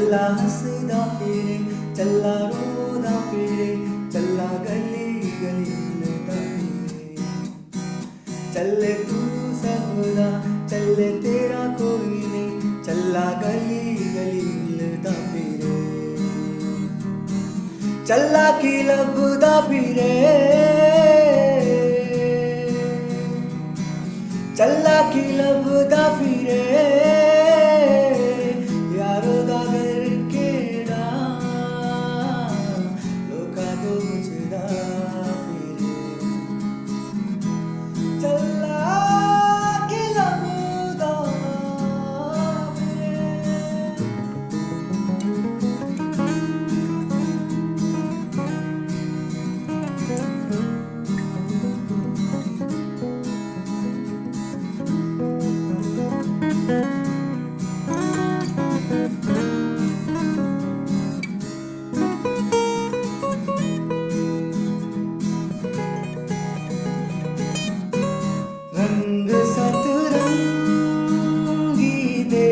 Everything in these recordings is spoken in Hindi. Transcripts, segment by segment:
चला हंसदा फिरे चला रोदा फिरे चला गली गली मिलदा फिरे चले तू सबदा चले तेरा कोई नहीं चला गली गली मिलदा फिरे चला की लभदा फिरे चला की लभदा फिरे यारो दा घर केड़ा लोका तो मुझदा फिरे चला की लभदा फिरे रंग सतरंगी दे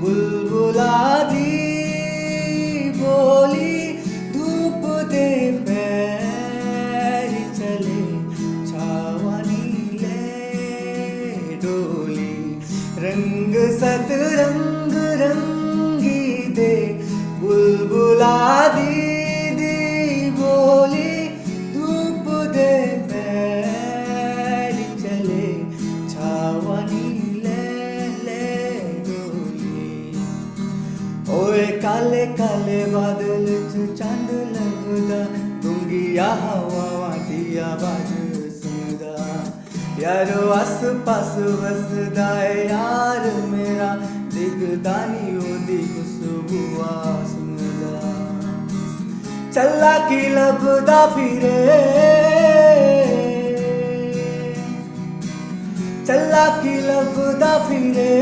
बुलबुला दी बोली धूप दे पैर चले छावनी ले डोली रंग सतरंग रंगी दे बुलबुला दी बोली धूप दे पैर चले छावनी ले डोली ओए काले काले बादल च चंद लगदा दूंगिया हवा वादिया बाज सुनदा यारो आस पास वसदा है यार मेरा दिखदा नी ओदी खुशबू सुनदा चला की लभदा फिरे चला की लभदा फिरे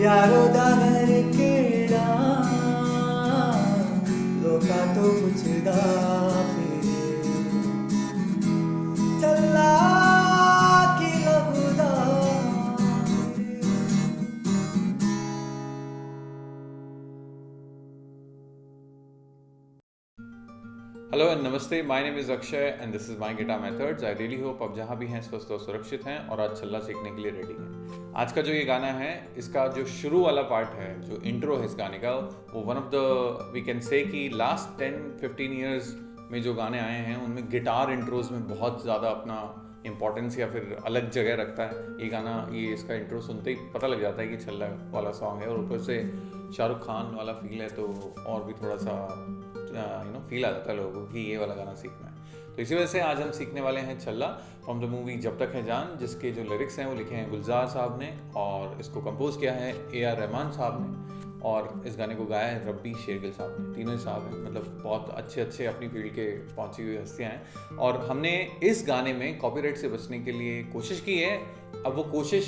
यारो दा घर केड़ा लोका तो पुछदा फिरे चला की लभदा फिरे हेलो एंड नमस्ते, my name is Akshay and this is my guitar methods. I really hope आप जहाँ भी हैं स्वस्थ और सुरक्षित हैं और आज छल्ला सीखने के लिए रेडी हैं। आज का जो ये गाना है, इसका जो शुरू वाला पार्ट है, जो इंट्रो है इस गाने का, वो one of the we can say कि लास्ट 10-15 ईयर्स में जो गाने आए हैं उनमें गिटार इंट्रोज में बहुत ज़्यादा अपना इम्पोर्टेंस या फिर अलग जगह रखता है ये गाना। ये इसका इंट्रो सुनते ही पता लग जाता है कि छल्ला वाला सॉन्ग है और ऊपर से शाहरुख खान वाला फील है, तो और भी थोड़ा सा फील आ जाता है लोगों को कि ये वाला गाना सीखना है। तो इसी वजह से आज हम सीखने वाले हैं छल्ला फ्रॉम द मूवी जब तक है जान, जिसके जो लिरिक्स हैं वो लिखे हैं गुलजार साहब ने और इसको कंपोज किया है AR रहमान साहब ने और इस गाने को गाया है रब्बी शेरगिल साहब ने। तीनों ही साहब हैं, मतलब बहुत अच्छे अपनी फील्ड के पहुंची हुई हस्तियाँ हैं। और हमने इस गाने में कॉपीराइट से बचने के लिए कोशिश की है। अब वो कोशिश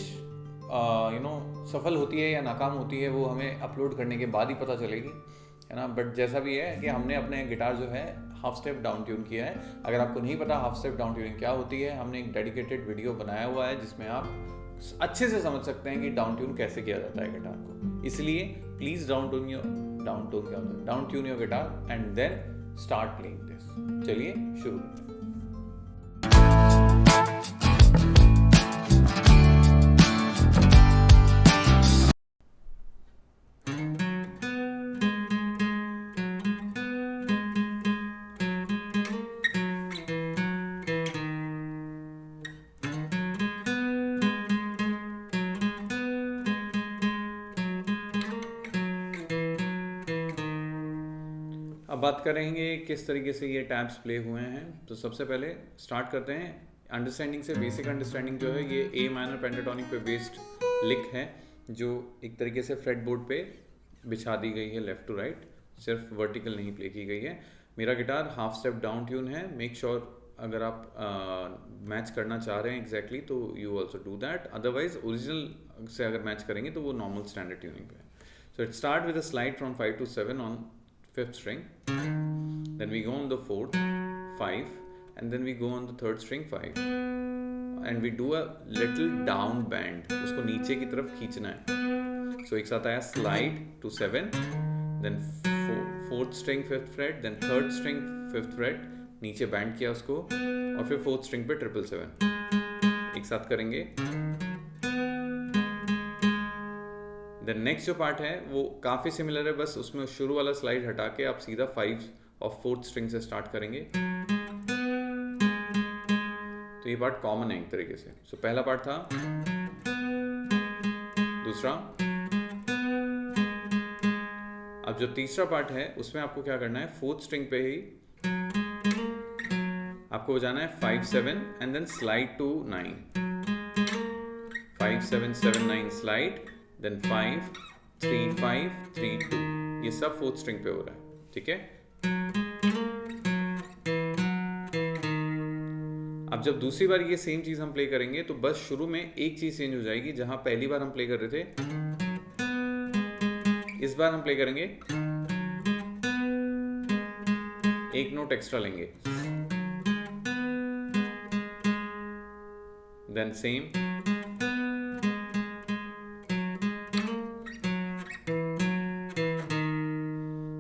सफल होती है या नाकाम होती है वो हमें अपलोड करने के बाद ही पता चलेगी, है ना। बट जैसा भी है कि हमने अपने गिटार जो है हाफ स्टेप डाउन ट्यून किया है। अगर आपको नहीं पता हाफ स्टेप डाउन ट्यूनिंग क्या होती है, हमने एक डेडिकेटेड वीडियो बनाया हुआ है जिसमें आप अच्छे से समझ सकते हैं कि डाउन ट्यून कैसे किया जाता है गिटार को। इसलिए please down tune your guitar and then start playing this. चलिए शुरू करते हैं। अब बात करेंगे किस तरीके से ये टैब्स प्ले हुए हैं। तो सबसे पहले स्टार्ट करते हैं अंडरस्टैंडिंग से। बेसिक अंडरस्टैंडिंग जो है ये ए माइनर पेंटाटोनिक पे बेस्ड लिक है जो एक तरीके से फ्रेट बोर्ड पे बिछा दी गई है लेफ्ट टू राइट, सिर्फ वर्टिकल नहीं प्ले की गई है। मेरा guitar half step down tune है। मेक श्योर अगर आप मैच करना चाह रहे हैं एग्जैक्टली तो you also do that, otherwise original से अगर मैच करेंगे तो वो नॉर्मल स्टैंडर्ड ट्यूनिंग पे है। So it start with a slide from 5 to 7 on 5th string, then we go on the 4th 5, and then we go on the 3rd string 5, and we do a little down bend, उसको नीचे की तरफ खींचना है। सो एक साथ आया slide to 7, then fourth string 5th fret, then third string 5th fret, नीचे बैंड किया उसको, और फिर 4th स्ट्रिंग पे 777 एक साथ करेंगे। देन नेक्स्ट जो पार्ट है वो काफ़ी सिमिलर है, बस उसमें शुरू वाला स्लाइड हटा के आप सीधा 5 और 4th स्ट्रिंग से स्टार्ट करेंगे। तो ये पार्ट कॉमन है एक तरीके से। सो पहला पार्ट था, दूसरा, अब जो तीसरा पार्ट है उसमें आपको क्या करना है, 4th स्ट्रिंग पे ही आपको बजाना है 5 7 and then slide to 9, 5 7 7 9 slide, then 5 3 5 3 2, ये सब 4th स्ट्रिंग पे हो रहा है, ठीक है। अब जब दूसरी बार ये सेम चीज हम प्ले करेंगे तो बस शुरू में एक चीज चेंज हो जाएगी। जहां पहली बार हम प्ले कर रहे थे, इस बार हम प्ले करेंगे, एक नोट एक्स्ट्रा लेंगे, देन सेम,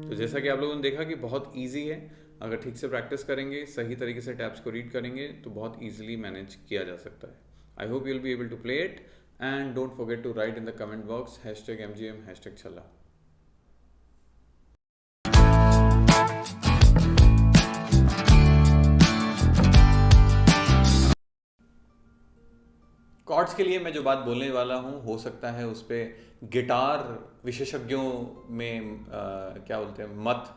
तो जैसा कि आप लोगों ने देखा कि बहुत इजी है। अगर ठीक से प्रैक्टिस करेंगे, सही तरीके से टैप्स को रीड करेंगे तो बहुत इजीली मैनेज किया जा सकता है। I hope you will be able to play it and don't forget to write in the comment box #MGM #Challa। Chords के लिए मैं जो बात बोलने वाला हूँ, हो सकता है उस पर गिटार विशेषज्ञों में क्या बोलते हैं, मत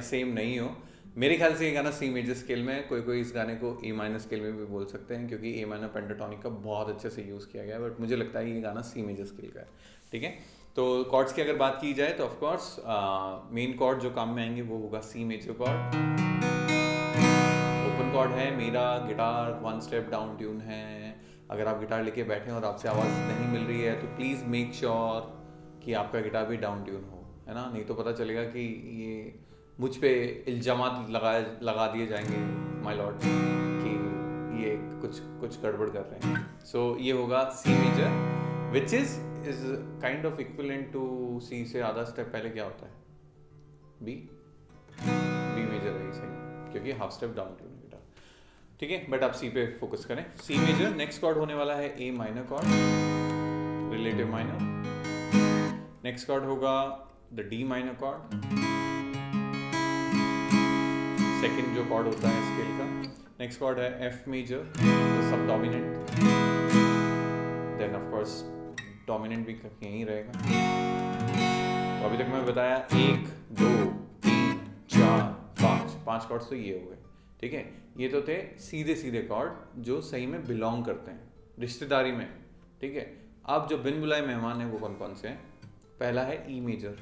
सेम नहीं हो। मेरे ख्याल से ये गाना सी मेजर स्केल में है, कोई इस गाने को ए माइनर स्केल में भी बोल सकते हैं, क्योंकि ए माइनर पेंटाटोनिक का बहुत अच्छे से यूज़ किया गया है, बट मुझे लगता है ये गाना सी मेजर स्केल का है, ठीक है। तो कॉर्ड्स की अगर बात की जाए तो ऑफकोर्स मेन कॉर्ड जो काम में आएंगे वो होगा C major chord, open chord है मेरा, गिटार 1 स्टेप डाउन ट्यून है। अगर आप गिटार लेके बैठे और आपसे आवाज़ नहीं मिल रही है तो प्लीज़ मेक श्योर कि आपका गिटार भी डाउन ट्यून हो, है ना, नहीं तो पता चलेगा कि ये मुझ पे इल्जामात लगा दिए जाएंगे माय लॉर्ड कि ये कुछ गड़बड़ कर रहे हैं। सो ये होगा C major which is kind of equivalent to C से आधा स्टेप पहले क्या होता है, बी मेजर है सही, क्योंकि half step down tune guitar, ठीक है। बट आप सी पे फोकस करें, सी मेजर। नेक्स्ट कॉर्ड होने वाला है A minor chord, relative minor. Next chord होगा the D minor chord, second जो कॉर्ड होता है स्केल का। नेक्स्ट कॉर्ड है F major, subdominant, then of course dominant भी यहीं रहेगा। तो अभी तक मैं बताया 1 2 3 4 5 कॉर्ड्स तो ये हो गए, ठीक है। ये तो थे सीधे कॉर्ड जो सही में बिलोंग करते हैं रिश्तेदारी में, ठीक है। अब जो बिन बुलाए मेहमान है वो कौन कौन से हैं? पहला है ई मेजर,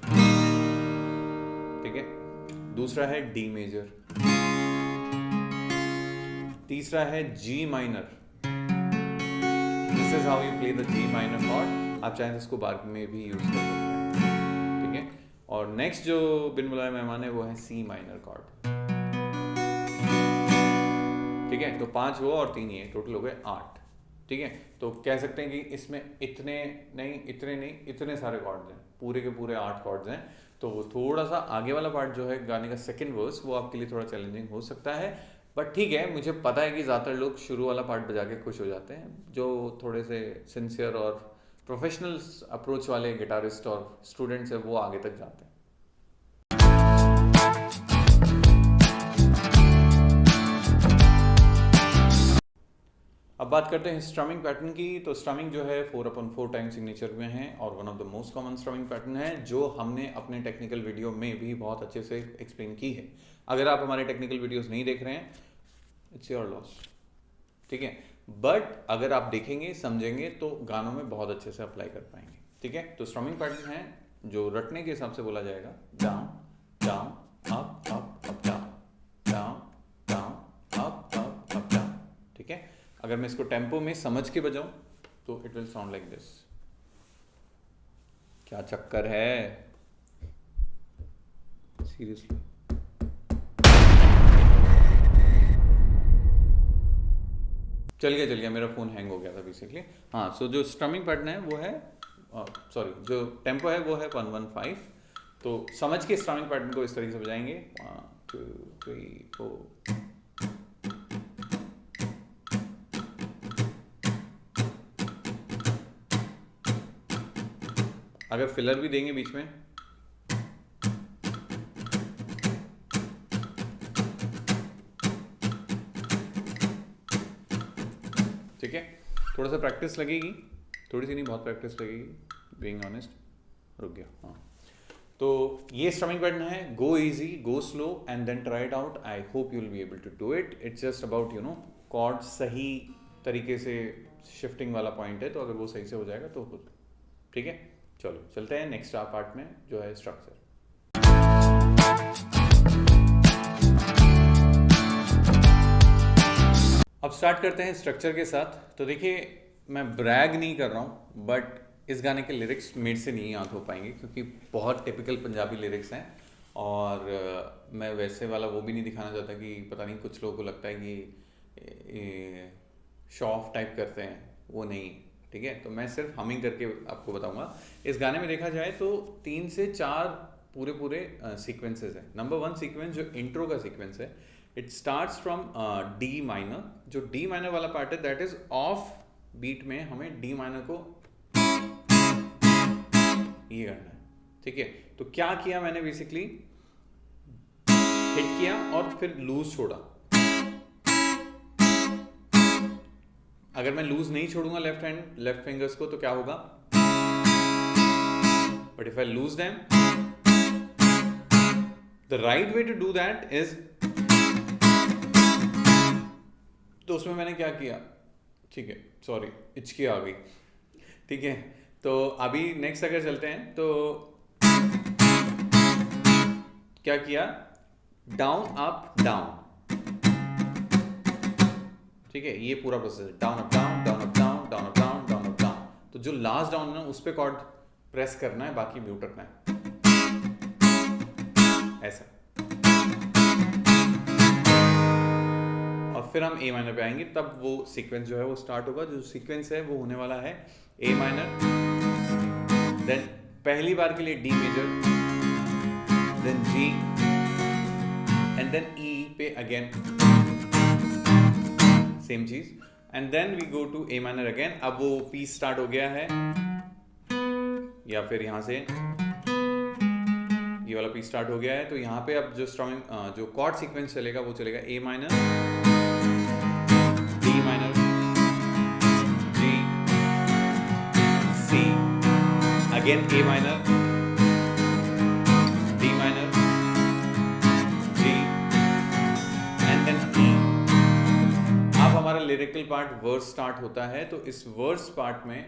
ठीक है। दूसरा है डी मेजर, तीसरा है जी minor. This is how you play the ji minor cord. आप चाहें तो इसको बार में भी यूज कर सकते हैं, ठीक है। और नेक्स्ट जो बिन बुलाए मेहमान है वो है सी माइनर कॉर्ड, ठीक है। तो 5 हुआ और 3 ये टोटल हो गए 8, ठीक है। तो कह सकते हैं कि इसमें इतने सारे कॉर्ड्स हैं, पूरे के पूरे 8 कॉर्ड्स हैं। तो थोड़ा सा आगे वाला पार्ट जो है गाने का सेकंड वर्स वो आपके लिए थोड़ा चैलेंजिंग हो सकता है, बट ठीक है। मुझे पता है कि ज़्यादातर लोग शुरू वाला पार्ट बजा के खुश हो जाते हैं, जो थोड़े से सिंसियर और प्रोफेशनल अप्रोच वाले गिटारिस्ट और स्टूडेंट्स हैं वो आगे तक जाते हैं। अब बात करते हैं स्ट्रमिंग पैटर्न की। तो स्ट्रमिंग जो है 4/4 टाइम सिग्नेचर में है और one of the most common strumming pattern है, जो हमने अपने टेक्निकल वीडियो में भी बहुत अच्छे से एक्सप्लेन की है। अगर आप हमारे टेक्निकल वीडियोस नहीं देख रहे हैं, इट्स योर लॉस, ठीक है। बट अगर आप देखेंगे समझेंगे तो गानों में बहुत अच्छे से अप्लाई कर पाएंगे, ठीक है। तो स्ट्रमिंग पैटर्न है जो रटने के हिसाब से बोला जाएगा, down down up up up down down down up up up down, ठीक है। अगर मैं इसको टेम्पो में समझ के बजाऊं तो it will sound like this. क्या चक्कर है सीरियसली। चल गया मेरा फ़ोन हैंग हो गया था बेसिकली। हाँ, सो जो स्ट्रमिंग पैटर्न है वो है सॉरी जो टेम्पो है वो है 115। तो समझ के स्ट्रमिंग पैटर्न को इस तरीके से बजाएंगे 1 2 3 4। अगर फिलर भी देंगे बीच में ठीक है, थोड़ा सा प्रैक्टिस लगेगी, थोड़ी सी नहीं बहुत प्रैक्टिस लगेगी, बीइंग ऑनेस्ट। रुक गया, हाँ। तो ये स्ट्रमिंग पैटर्न है, go easy, go slow and then try it out. I hope you will be able to do it. It's just about you know chord सही तरीके से शिफ्टिंग वाला पॉइंट है, तो अगर वो सही से हो जाएगा तो ठीक है। चलो चलते हैं नेक्स्ट पार्ट में जो है स्ट्रक्चर। अब स्टार्ट करते हैं स्ट्रक्चर के साथ। तो देखिए मैं ब्रैग नहीं कर रहा हूँ, बट इस गाने के लिरिक्स मेरे से नहीं याद हो पाएंगे क्योंकि बहुत टिपिकल पंजाबी लिरिक्स हैं, और मैं वैसे वाला वो भी नहीं दिखाना चाहता कि पता नहीं कुछ लोगों को लगता है कि शो ऑफ टाइप करते हैं, वो नहीं, ठीक है। तो मैं सिर्फ हमिंग करके आपको बताऊंगा। इस गाने में देखा जाए तो 3 से 4 पूरे सीक्वेंसेस हैं। नंबर 1 सीक्वेंस जो इंट्रो का सीक्वेंस है, it starts from D minor. जो डी माइनर वाला पार्ट है दैट इज ऑफ बीट में हमें डी माइनर को ये करना है, ठीक है। तो क्या किया मैंने, बेसिकली हिट किया और फिर लूज छोड़ा। अगर मैं लूज नहीं छोड़ूंगा लेफ्ट फिंगर्स को तो क्या होगा, but if I lose them the right way to do that is, तो उसमें मैंने क्या किया, ठीक है, सॉरी हिचकी आ गई, ठीक है। तो अभी नेक्स्ट अगर चलते हैं तो क्या किया, डाउन अप डाउन, ठीक है। ये पूरा प्रोसेस है, down up down, down up down, down up down, down up down. तो जो लास्ट डाउन है उस पे कॉर्ड प्रेस करना है, बाकी म्यूट रखना है, ऐसा। और फिर हम ए माइनर पे आएंगे, तब वो सीक्वेंस जो है वो स्टार्ट होगा। जो सीक्वेंस है वो होने वाला है ए माइनर, देन पहली बार के लिए D major, then G, and then E पे अगेन सेम चीज, and then we go to A minor again. अब वो पीस स्टार्ट हो गया है, या फिर यहां से ये वाला पीस स्टार्ट हो गया है। तो यहाँ पे अब जो स्ट्रमिंग जो कॉर्ड सीक्वेंस चलेगा वो चलेगा A minor, D minor, G, C, again A minor, D minor, G, and then E. अब हमारा लिरिकल पार्ट वर्स स्टार्ट होता है। तो इस वर्स पार्ट में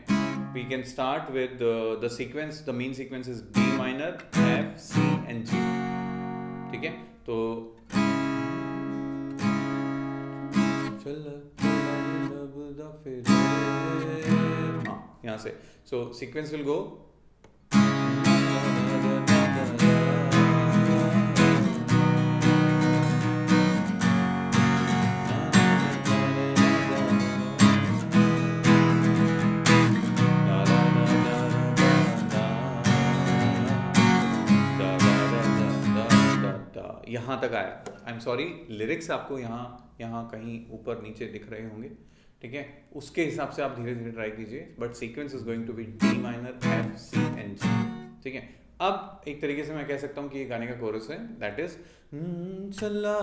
we can start with the sequence, the main sequence is D minor, F, C and G, ठीक है। तो हाँ यहाँ से, so sequence will go यहाँ तक आया। आई एम सॉरी, लिरिक्स आपको यहाँ कहीं ऊपर नीचे दिख रहे होंगे, ठीक है। उसके हिसाब से आप धीरे धीरे ट्राई कीजिए, but sequence is going to be D minor, F, C and G, ठीक है। अब एक तरीके से मैं कह सकता हूँ कि ये गाने का कोरस है, दैट इज चला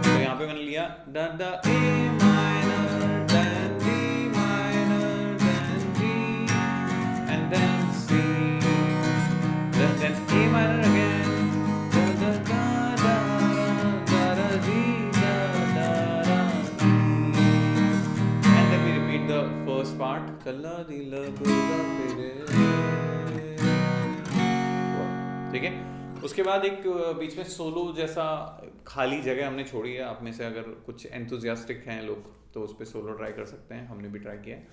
तो यहाँ पे मैंने लिया दा दा A minor, then D minor, then G, and then C, then A minor again, दा दा दा दा दा जी, दा दा दा D, and then we repeat the first part, चला दिल गुदा फिरे, ठीक है। उसके बाद एक बीच में सोलो जैसा खाली जगह हमने छोड़ी है। आप में से अगर कुछ एंथुजियास्टिक हैं लोग तो उस पर सोलो ट्राई कर सकते हैं, हमने भी ट्राई किया है।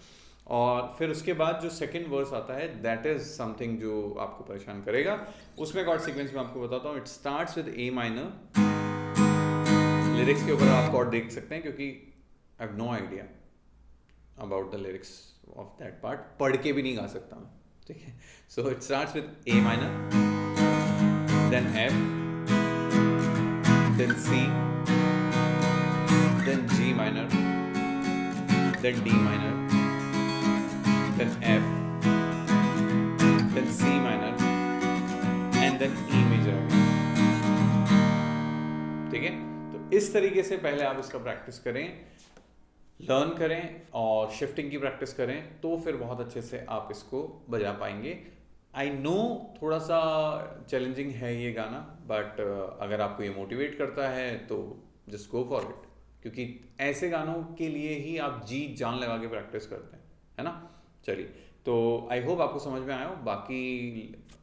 और फिर उसके बाद जो सेकंड वर्स आता है दैट इज समथिंग जो आपको परेशान करेगा। उसमें कॉर्ड सीक्वेंस में आपको बताता हूँ, it starts with A minor, lyrics के ऊपर आप कॉर्ड देख सकते हैं क्योंकि I have no idea about the lyrics of that part, पढ़ के भी नहीं गा सकता मैं, ठीक है। So it starts with A minor, then F, then C, then G minor, then D minor, then F, then C minor, and then E major again, ठीक है। तो इस तरीके से पहले आप इसका प्रैक्टिस करें, लर्न करें और शिफ्टिंग की प्रैक्टिस करें, तो फिर बहुत अच्छे से आप इसको बजा पाएंगे। आई नो थोड़ा सा चैलेंजिंग है ये गाना, बट अगर आपको ये मोटिवेट करता है तो जस्ट गो फॉर इट, क्योंकि ऐसे गानों के लिए ही आप जी जान लगा के प्रैक्टिस करते हैं, है ना। चलिए, तो आई होप आपको समझ में आया हो। बाकी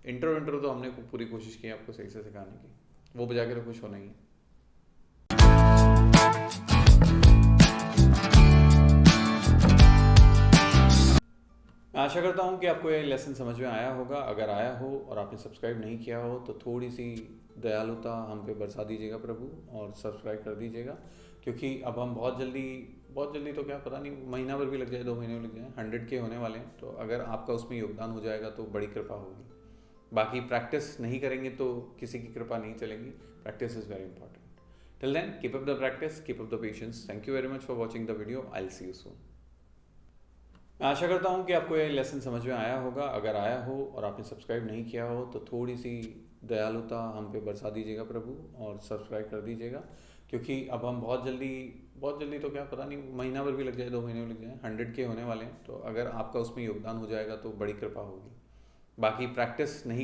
इंट्रो तो हमने पूरी कोशिश की आपको सही से सिखाने की, वो बजा के तो कुछ होना ही है। मैं आशा करता हूँ कि आपको ये लेसन समझ में आया होगा। अगर आया हो और आपने सब्सक्राइब नहीं किया हो तो थोड़ी सी दयालुता हम पे बरसा दीजिएगा प्रभु, और सब्सक्राइब कर दीजिएगा, क्योंकि अब हम बहुत जल्दी तो क्या पता नहीं, महीना भर भी लग जाए, 2 महीने भी लग जाए, 100 के होने वाले हैं। तो अगर आपका उसमें योगदान हो जाएगा तो बड़ी कृपा होगी। बाकी प्रैक्टिस नहीं करेंगे तो किसी की कृपा नहीं चलेगी। Practice is very important. Till then keep up the practice, keep up the patience. Thank you very much for watching the video. I will see you soon. मैं आशा करता हूँ कि आपको ये लेसन समझ में आया होगा। अगर आया हो और आपने सब्सक्राइब नहीं किया हो तो थोड़ी सी दयालुता हम पे बरसा दीजिएगा प्रभु, और सब्सक्राइब कर दीजिएगा, क्योंकि अब हम बहुत जल्दी तो क्या पता नहीं, महीना भर भी लग जाए, 2 महीने भी लग जाए, 100 के होने वाले हैं। तो अगर आपका उसमें योगदान हो जाएगा तो बड़ी कृपा होगी। बाकी प्रैक्टिस नहीं